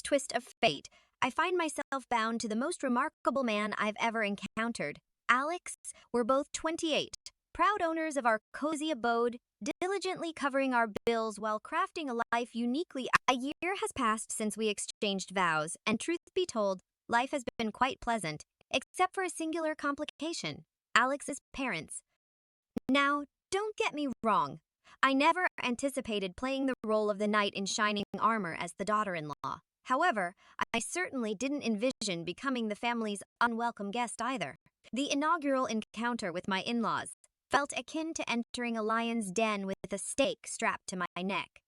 twist of fate, I find myself bound to the most remarkable man I've ever encountered. Alex, we're both 28, proud owners of our cozy abode, diligently covering our bills while crafting a life uniquely. A year has passed since we exchanged vows, and truth be told, life has been quite pleasant, except for a singular complication: Alex's parents. Now, don't get me wrong. I never anticipated playing the role of the knight in shining armor as the daughter-in-law. However, I certainly didn't envision becoming the family's unwelcome guest either. The inaugural encounter with my in-laws felt akin to entering a lion's den with a stake strapped to my neck.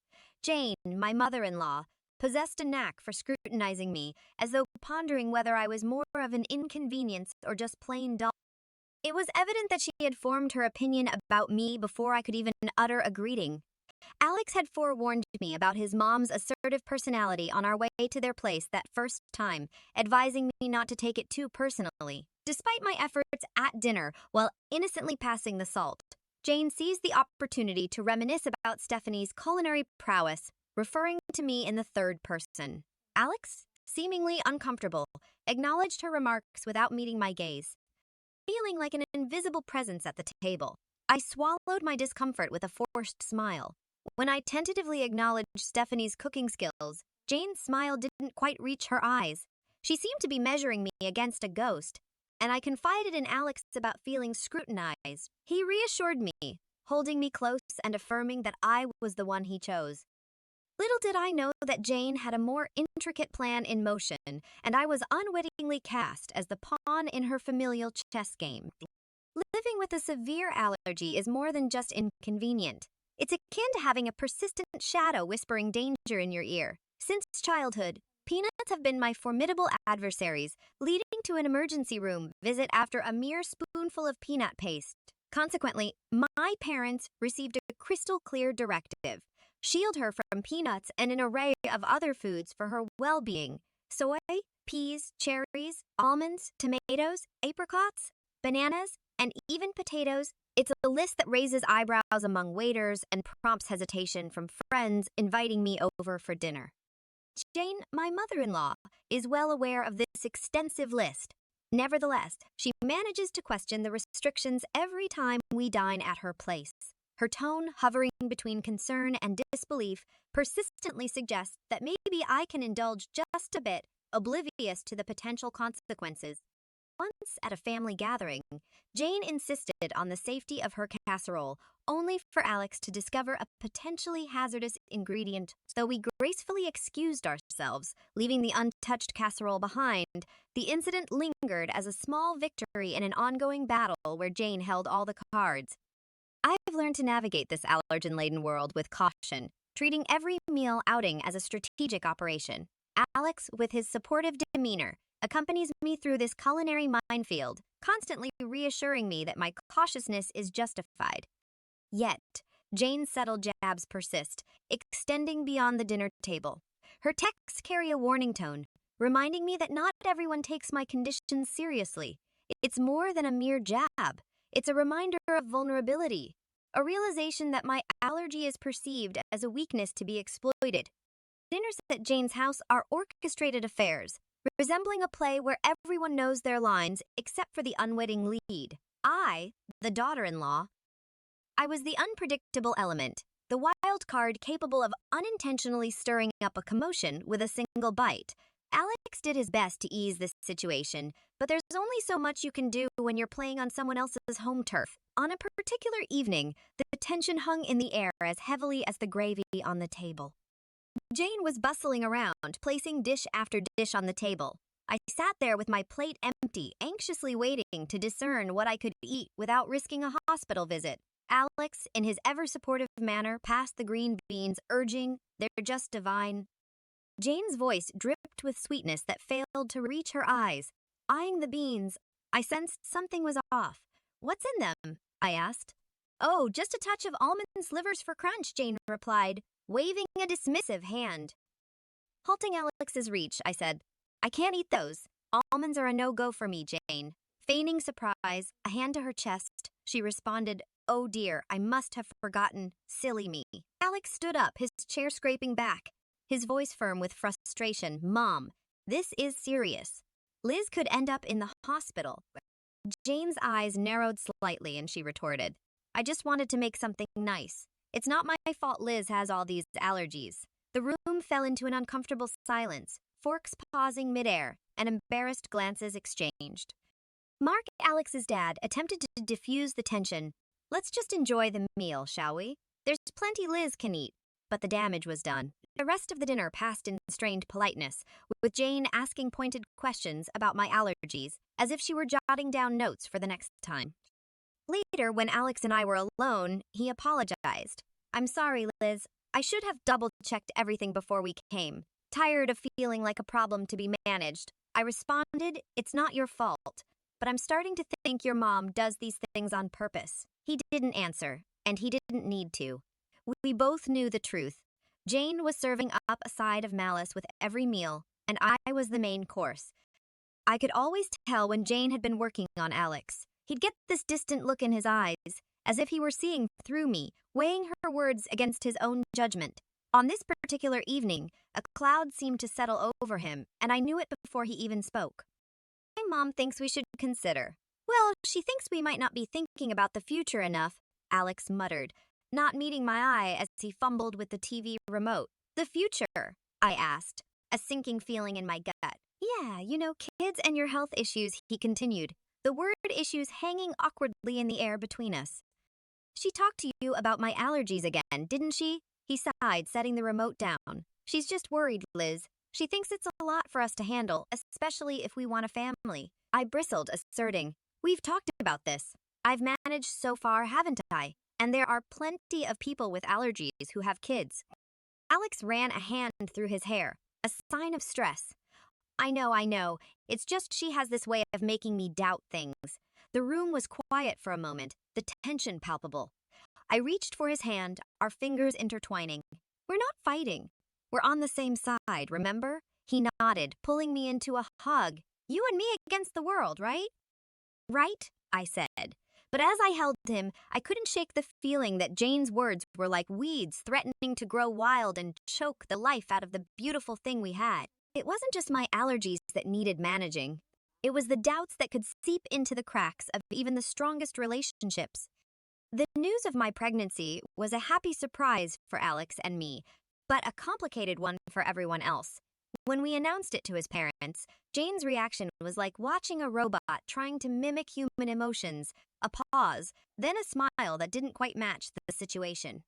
Jane, my mother-in-law, possessed a knack for scrutinizing me, as though pondering whether I was more of an inconvenience or just plain dull. It was evident that she had formed her opinion about me before I could even utter a greeting. Alex had forewarned me about his mom's assertive personality on our way to their place that first time, advising me not to take it too personally. Despite my efforts at dinner while innocently passing the salt, Jane seized the opportunity to reminisce about Stephanie's culinary prowess, referring to me in the third person. Alex, seemingly uncomfortable, acknowledged her remarks without meeting my gaze. Feeling like an invisible presence at the table, I swallowed my discomfort with a forced smile. When I tentatively acknowledged Stephanie's cooking skills, Jane's smile didn't quite reach her eyes. She seemed to be measuring me against a ghost, and I confided in Alex about feeling scrutinized. He reassured me, holding me close and affirming that I was the one he chose. Little did I know that Jane had a more intricate plan in motion, and I was unwittingly cast as the pawn in her familial chess game. Living with a severe allergy is more than just inconvenient. It's akin to having a persistent shadow whispering danger in your ear. Since childhood, peanuts have been my formidable adversaries, leading to an emergency room visit after a mere spoonful of peanut paste. Consequently, my parents received a crystal-clear directive: shield her from peanuts and an array of other foods for her well-being: soy, peas, cherries, almonds, tomatoes, apricots, bananas, and even potatoes. It's a list that raises eyebrows among waiters and prompts hesitation from friends inviting me over for dinner. Jane, my mother-in-law, is well aware of this extensive list. Nevertheless, she manages to question the restrictions every time we dine at her place. Her tone, hovering between concern and disbelief, persistently suggests that maybe I can indulge just a bit, oblivious to the potential consequences. Once at a family gathering, Jane insisted on the safety of her casserole, only for Alex to discover a potentially hazardous ingredient. Though we gracefully excused ourselves, leaving the untouched casserole behind, the incident lingered as a small victory in an ongoing battle where Jane held all the cards. I've learned to navigate this allergen-laden world with caution, treating every meal outing as a strategic operation. Alex, with his supportive demeanor, accompanies me through this culinary minefield, constantly reassuring me that my cautiousness is justified. Yet, Jane's subtle jabs persist, extending beyond the dinner table. Her texts carry a warning tone, reminding me that not everyone takes my conditions seriously. It's more than a mere jab. It's a reminder of vulnerability, a realization that my allergy is perceived as a weakness to be exploited. Dinners at Jane's house are orchestrated affairs, resembling a play where everyone knows their lines except for the unwitting lead. I, the daughter-in-law, I was the unpredictable element, the wild card capable of unintentionally stirring up a commotion with a single bite. Alex did his best to ease this situation, but there's only so much you can do when you're playing on someone else's home turf. On a particular evening, the tension hung in the air as heavily as the gravy on the table. Jane was bustling around, placing dish after dish on the table. I sat there with my plate empty, anxiously waiting to discern what I could eat without risking a hospital visit. Alex, in his ever-supportive manner, passed the green beans, urging, "They're just divine." Jane's voice dripped with sweetness that failed to reach her eyes. Eyeing the beans, I sensed something was off. "What's in them?" I asked. "Oh, just a touch of almond slivers for crunch," Jane replied, waving a dismissive hand. Halting Alex's reach, I said, "I can't eat those. Almonds are a no-go for me, Jane." Feigning surprise, a hand to her chest, she responded, "Oh dear, I must have forgotten. Silly me." Alex stood up, his chair scraping back, his voice firm with frustration. frustration. Mom, this is serious. Liz could end up in the hospital. Jane's eyes narrowed slightly and she retorted, I just wanted to make something nice. It's not my fault Liz has all these allergies. The room fell into an uncomfortable silence, forks pausing midair, and embarrassed glances exchanged. Mark, Alex's dad, attempted to diffuse the tension. Let's just enjoy the meal, shall we? There's plenty Liz can eat. But the damage was done. The rest of the dinner passed in strained politeness, with Jane asking pointed questions about my allergies, as if she were jotting down notes for the next time. Later, when Alex and I were alone, he apologized. I'm sorry, Liz. I should have double-checked everything before we came. Tired of feeling like a problem to be managed, I responded, it's not your fault. But I'm starting to think your mom does these things on purpose. He didn't answer, and he didn't need to. We both knew the truth. Jane was serving up a side of malice with every meal, and I was the main course. I could always tell when Jane had been working on Alex. He'd get this distant look in his eyes, as if he were seeing through me, weighing her words against his own judgment. On this particular evening, a cloud seemed to settle over him, and I knew it before he even spoke. My mom thinks we should consider. Well, she thinks we might not be thinking about the future enough, Alex muttered, not meeting my eye as he fumbled with the TV remote. The future? I asked, a sinking feeling in my gut. Yeah, kids and your health issues, he continued, the word issues hanging awkwardly in the air between us. She talked to you about my allergies again, didn't she? He sighed, setting the remote down. She's just worried, Liz. She thinks it's a lot for us to handle, especially if we want a family. I bristled, asserting, we've talked about this. I've managed so far, haven't I? And there are plenty of people with allergies who have kids. Alex ran a hand through his hair, a sign of stress. I know. It's just she has this way of making me doubt things. The room was quiet for a moment, the tension palpable. I reached for his hand, our fingers intertwining. We're not fighting. We're on the same side, remember? He nodded, pulling me into a hug. You and me against the world, right? Right, I said. But as I held him, I couldn't shake the feeling that Jane's words were like weeds threatening to grow wild and choke the life out of the beautiful thing we had. It wasn't just my allergies that needed managing. It was the doubts that could seep into the cracks of even the strongest relationships. The news of my pregnancy was a happy surprise for Alex and me, but a complicated one for everyone else. When we announced it to his parents, Jane's reaction was like watching a robot trying to mimic human emotions, a pause, then a smile that didn't quite match the situation.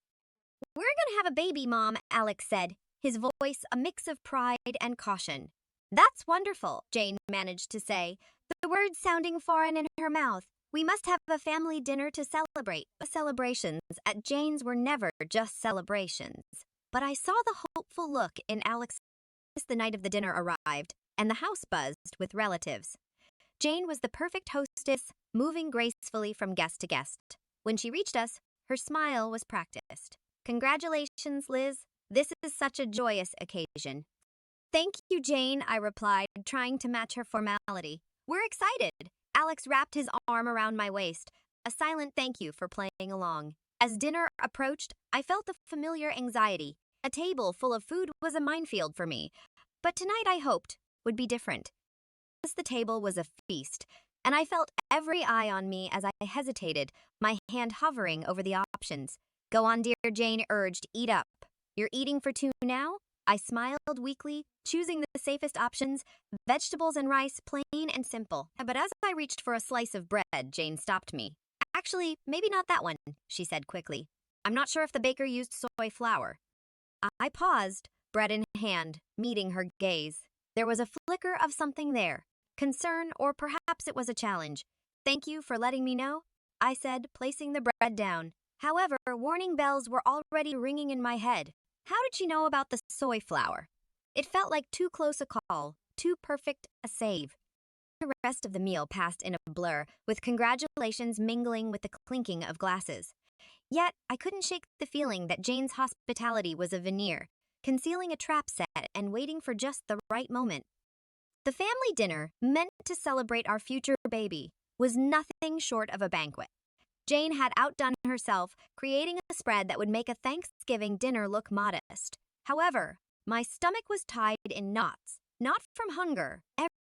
We're gonna have a baby, Mom, Alex said, his voice a mix of pride and caution. That's wonderful, Jane managed to say, the words sounding foreign in her mouth. We must have a family dinner to celebrate. Celebrations at Jane's were never just celebrations. But I saw the hopeful look in Alex as the night of the dinner arrived, and the house buzzed with relatives. Jane was the perfect hostess, moving gracefully from guest to guest. When she reached us, her smile was practiced. Congratulations, Liz. This is such a joyous occasion. Thank you, Jane, I replied, trying to match her formality. We're excited. Alex wrapped his arm around my waist, a silent thank you for playing along. As dinner approached, I felt the familiar anxiety. A table full of food was a minefield for me, but tonight I hoped would be different. The table was a feast, and I felt every eye on me as I hesitated, my hand hovering over the options. Go on, dear, Jane urged, eat up. You're eating for two now? I smiled weakly, choosing the safest options, vegetables and rice, plain and simple. But as I reached for a slice of bread, Jane stopped me. Actually, maybe not that one, she said quickly. I'm not sure if the baker used soy flour. I paused, bread in hand, meeting her gaze. There was a flicker of something there. Concern, or perhaps it was a challenge. Thank you for letting me know, I said, placing the bread down. However, warning bells were already ringing in my head. How did she know about the soy flour? It felt like too close a call, too perfect a save. The rest of the meal passed in a blur, with congratulations mingling with the clinking of glasses. Yet, I couldn't shake the feeling that Jane's hospitality was a veneer, concealing a trap set and waiting for just the right moment. The family dinner, meant to celebrate our future baby, was nothing short of a banquet. Jane had outdone herself, creating a spread that would make a Thanksgiving dinner look modest. However, My stomach was tied in knots, not from hunger.